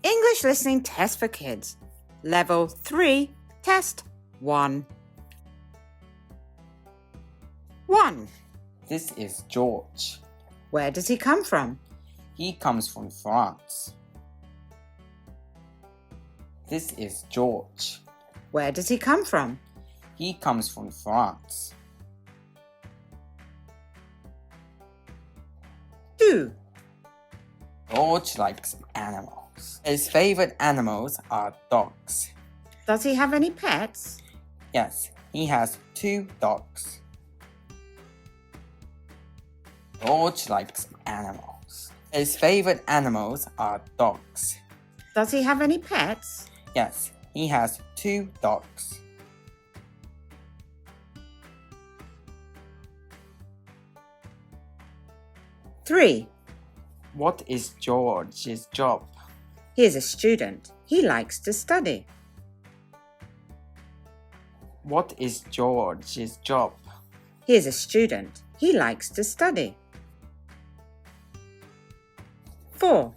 English Listening Test for Kids. Level 3, Test 1. 1. This is George. Where does he come from? He comes from France. This is George. Where does he come from? He comes from France. 2. George likes animals. His favorite animals are dogs. Does he have any pets? Yes, he has 2 dogs. George likes animals. His favorite animals are dogs. Does he have any pets? Yes, he has 2 dogs. 3. What is George's job? He is a student. He likes to study. What is George's job? He is a student. He likes to study. 4.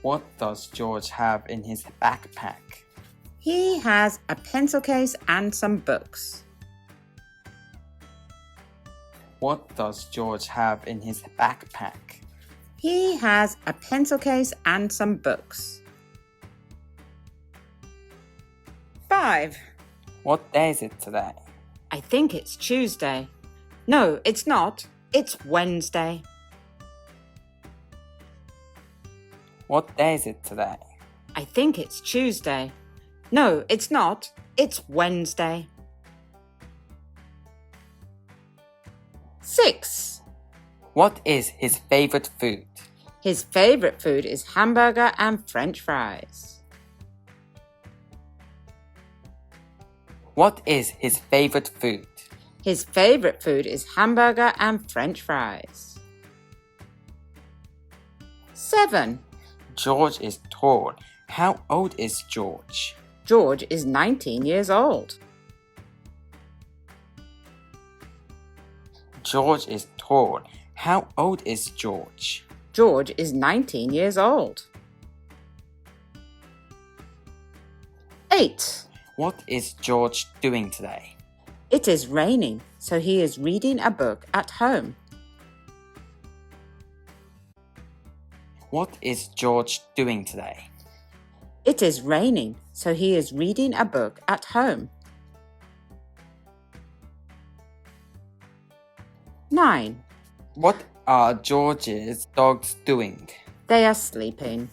What does George have in his backpack? He has a pencil case and some books. What does George have in his backpack? He has a pencil case and some books. 5. What day is it today? I think it's Tuesday. No, it's not. It's Wednesday. What day is it today? I think it's Tuesday. No, it's not. It's Wednesday. 6. What is his favorite food? His favorite food is hamburger and French fries. What is his favorite food? His favorite food is hamburger and French fries. 7. George is tall. How old is George? George is 19 years old. George is tall. How old is George? George is 19 years old. 8. What is George doing today? It is raining, so he is reading a book at home. What is George doing today? It is raining, so he is reading a book at home. 9. What are George's dogs doing? They are sleeping.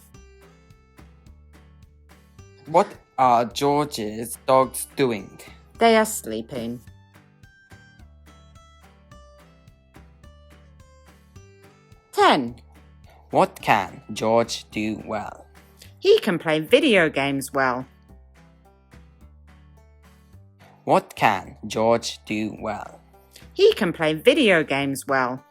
What are George's dogs doing? They are sleeping. 10. What can George do well? He can play video games well. What can George do well? He can play video games well.